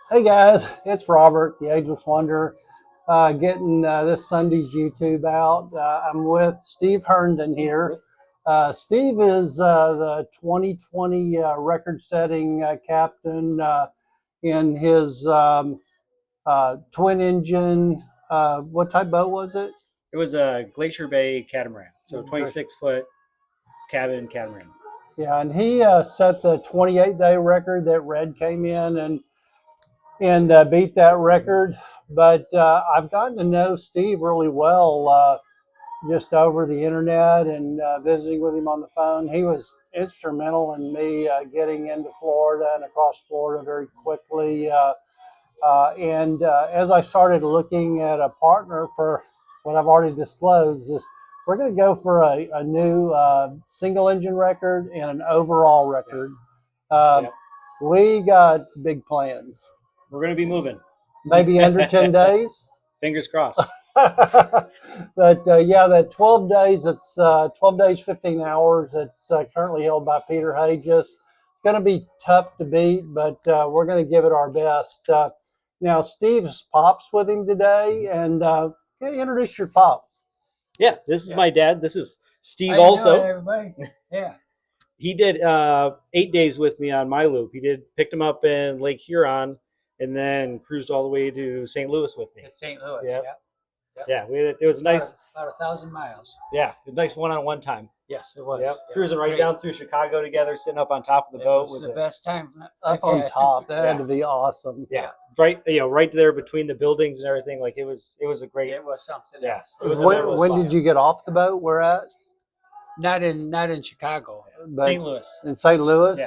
Hey guys, it's Robert, the Ageless Wonder, getting this Sunday's YouTube out. I'm with Steve Hernden here. Steve is the 2020 record-setting captain in his twin-engine. What type boat was it? It was a Glacier Bay catamaran, so 26-foot cabin catamaran. Yeah, and he set the 28-day record that Red came in and beat that record. But I've gotten to know Steve really well just over the internet and visiting with him on the phone. He was instrumental in me getting into Florida and across Florida very quickly. And as I started looking at a partner for what I've already disclosed, is we're going to go for a new single engine record and an overall record. Yep. We got big plans. We're going to be moving. Maybe under 10 days. Fingers crossed. But yeah, that 12 days, it's 12 days, 15 hours. It's currently held by Peter Hages. It's going to be tough to beat, but we're going to give it our best. Now, Steve's pop's with him today, and introduce your pop. Yeah, this is my dad. This is Steve How you also. doing, everybody? Yeah. He did 8 days with me on my loop. He picked him up in Lake Huron and then cruised all the way to St. Louis with me. To St. Louis. Yep. Yep. Yeah, it was nice. About 1,000 miles. Yeah, a nice one-on-one time. Yes, it was. Yep. Cruising right down through Chicago together, sitting up on top of the boat. It was the best time. Up on top. That had to be awesome. Yeah, right. Right there between the buildings and everything. Like it was a great. It was something. Yeah. Else. When did you get off the boat? Where at? Not in Chicago. But St. Louis. In St. Louis.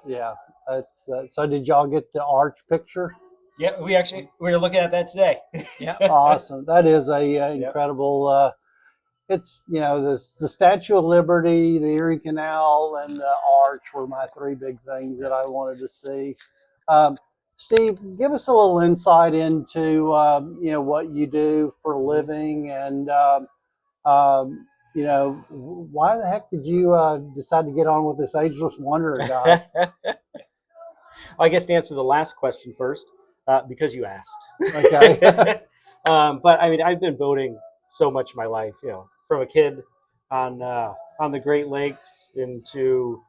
Yeah. That's so. Did y'all get the arch picture? Yeah, we were looking at that today. Yeah. Awesome. That is a incredible. It's the Statue of Liberty, the Erie Canal, and the arch were my three big things that I wanted to see. Steve, give us a little insight into what you do for a living, and why the heck did you decide to get on with this Ageless Wonder guy? I guess to answer the last question first, because you asked. Okay. But I mean, I've been boating so much of my life. From a kid on the Great Lakes into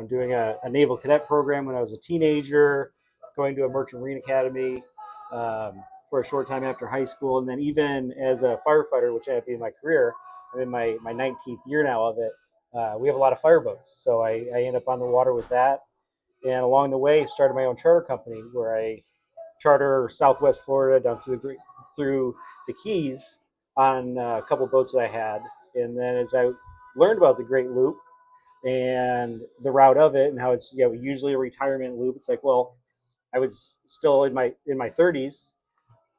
doing a naval cadet program when I was a teenager, going to a merchant marine academy for a short time after high school, and then even as a firefighter, which had been my career. I'm in my 19th year now of it. We have a lot of fireboats, so I end up on the water with that. And along the way, started my own charter company where I charter Southwest Florida down through the Keys on a couple boats that I had. And then as I learned about the Great Loop and the route of it and how it's usually a retirement loop, it's like, well, I was still in my 30s.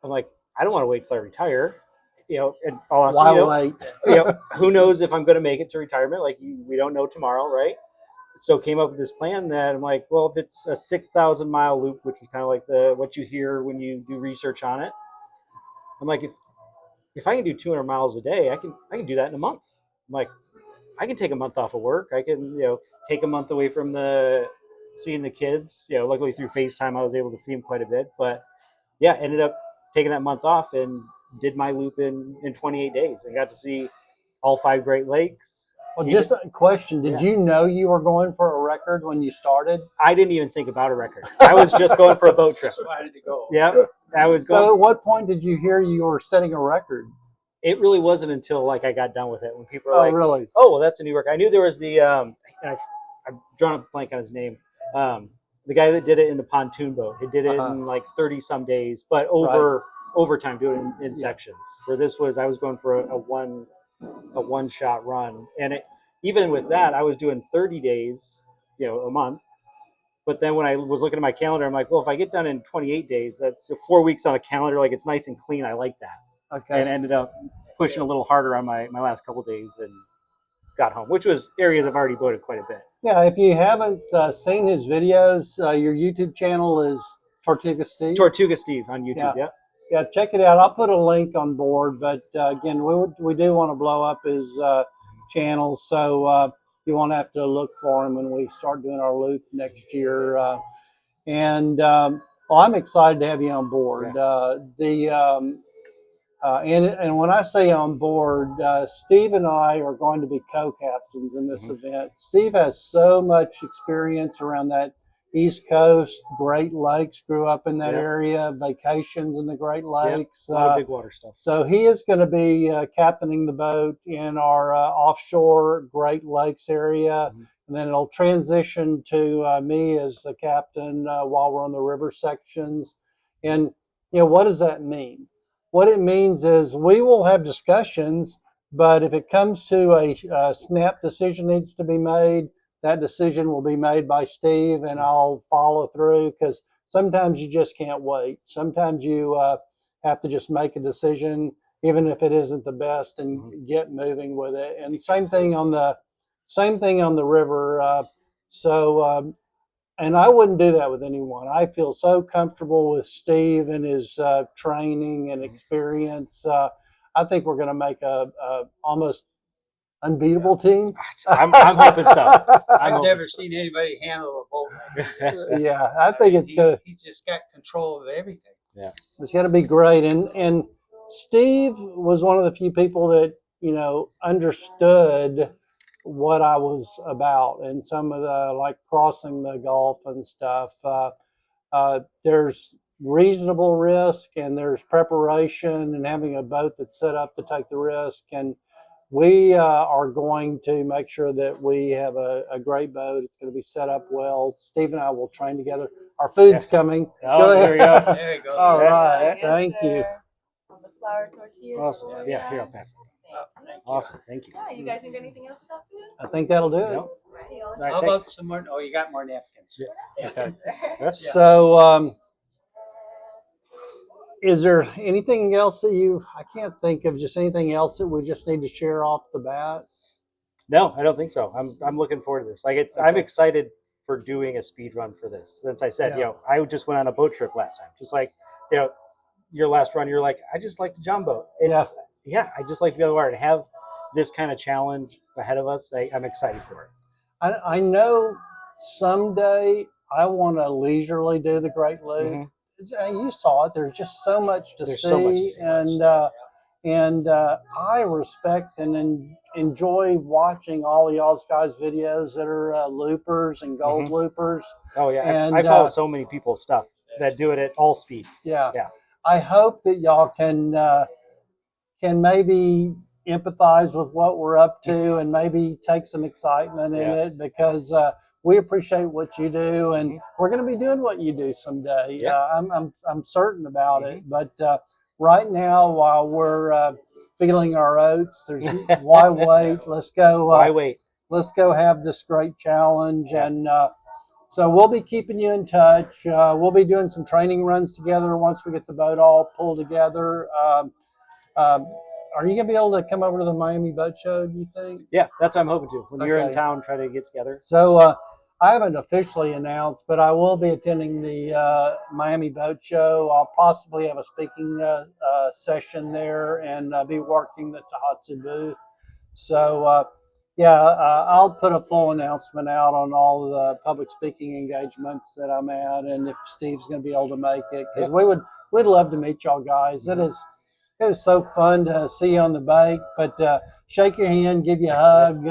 I'm like, I don't want to wait till I retire. And also, Why wait? Who knows if I'm going to make it to retirement? Like we don't know tomorrow, right? So came up with this plan that I'm like, well, if it's a 6,000 mile loop, which is kind of like what you hear when you do research on it, I'm like, if I can do 200 miles a day, I can do that in a month. I'm like, I can take a month off of work. I can take a month away from seeing the kids. Luckily through FaceTime I was able to see them quite a bit, but yeah, ended up taking that month off and did my loop in 28 days. I got to see all 5 Great Lakes. Well, just a question. Did you know you were going for a record when you started? I didn't even think about a record. I was just going for a boat trip. Just wanted to go. Yeah, I was going. So at what point did you hear you were setting a record? It really wasn't until I got done with it when people were like, really? "Oh, well, that's a new record." I knew there was the I've drawn a blank on his name. The guy that did it in the pontoon boat. He did it in like 30 some days, but over time, doing it in sections. Where this was, I was going for a one shot run, and even with that, I was doing 30 days, a month. But then when I was looking at my calendar, I'm like, well, if I get done in 28 days, that's 4 weeks on the calendar. Like it's nice and clean. I like that. Okay. And ended up pushing a little harder on my last couple of days and got home, which was areas I've already boated quite a bit. Yeah, if you haven't seen his videos, your YouTube channel is Tortuga Steve. Tortuga Steve on YouTube. Yeah, check it out. I'll put a link on board. But again, we do want to blow up his channel, so you won't have to look for him when we start doing our loop next year. And Well, I'm excited to have you on board. And when I say on board, Steve and I are going to be co-captains in this event. Steve has so much experience around that East Coast, Great Lakes, grew up in that area, vacations in the Great Lakes. A lot of big water stuff. So he is going to be captaining the boat in our offshore Great Lakes area. And then it'll transition to me as the captain while we're on the river sections. And, what does that mean? What it means is we will have discussions, but if it comes to a snap decision needs to be made, that decision will be made by Steve, and I'll follow through, because sometimes you just can't wait. Sometimes you have to just make a decision, even if it isn't the best, and get moving with it. And same thing on the river. And I wouldn't do that with anyone. I feel so comfortable with Steve and his training and experience. I think we're going to make a almost unbeatable team. I'm hoping so. I've never seen anybody handle a boat like this. Yeah, I think it's going to. He's just got control of everything. Yeah, it's going to be great. And Steve was one of the few people that understood what I was about, and some of the, like, crossing the Gulf and stuff. There's reasonable risk, and there's preparation, and having a boat that's set up to take the risk. And we are going to make sure that we have a great boat. It's going to be set up well. Steve and I will train together. Our food's coming. Oh, there we go. There you go. All Yeah. right. Yes, Thank you. sir. On the flour tortillas. Awesome. for Yeah, here, ya. I'll pass it. Thank you. Awesome. Thank you. Yeah, you guys need anything else about food? I think that'll do it. No? Ready, I'll All right, How thanks. about some more? Oh, you got more napkins. Yeah. Thank you, sir. Yes. So, is there anything else that I can't think of just anything else that we just need to share off the bat? No, I don't think so. I'm looking forward to this. I'm Okay. excited for doing a speed run for this. Since I said, Yeah. I just went on a boat trip last time. Just like, your last run, you're like, I just like to jump boat. I just like to be on the water and have this kind of challenge ahead of us. I'm excited for it. I know someday I want to leisurely do the Great Loop. You saw it. There's just so much to There's see, so much to see. and I respect and enjoy watching all of y'all's guys' videos that are loopers and gold loopers. Oh yeah, And I follow so many people's stuff that do it at all speeds. Yeah. Yeah. I hope that y'all can maybe empathize with what we're up to and maybe take some excitement in it, because we appreciate what you do, and we're going to be doing what you do someday. Yeah. I'm certain about it. But right now, while we're feeling our oats, there's why wait? Let's go. Why wait? Let's go have this great challenge. Yeah. And so we'll be keeping you in touch. We'll be doing some training runs together once we get the boat all pulled together. Are you going to be able to come over to the Miami Boat Show, do you think? Yeah, that's what I'm hoping to. When you're in Okay. town, try to get together. So I haven't officially announced, but I will be attending the Miami Boat Show. I'll possibly have a speaking session there, and be working the Tahatsu booth. So I'll put a full announcement out on all of the public speaking engagements that I'm at, and if Steve's going to be able to make it, because we'd love to meet y'all guys. It is so fun to see you on the bike, but shake your hand, give you a hug,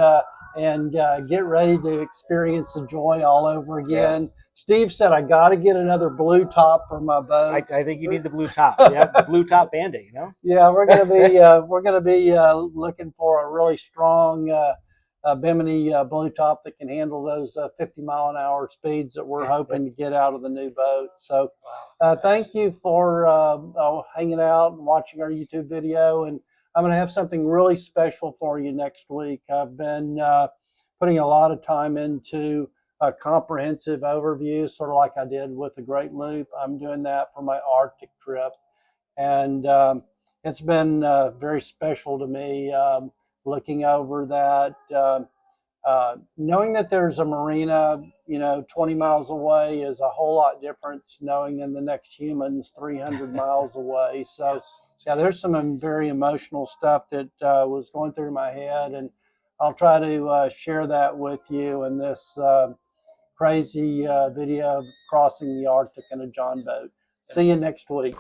and get ready to experience the joy all over again. Steve said, I got to get another blue top for my boat. I think you need the blue top. Yeah, the blue top Band-Aid, Yeah, we're gonna be looking for a really strong Bimini blue top that can handle those 50-mile-an-hour speeds that we're hoping to get out of the new boat. So thank you for hanging out and watching our YouTube video. And I'm going to have something really special for you next week. I've been putting a lot of time into a comprehensive overview, sort of like I did with the Great Loop. I'm doing that for my Arctic trip. And it's been very special to me looking over that. Knowing that there's a marina, 20 miles away is a whole lot different knowing than the next human's 300 miles away. So, yeah, there's some very emotional stuff that was going through my head, and I'll try to share that with you in this crazy video of crossing the Arctic in a John boat. See you next week.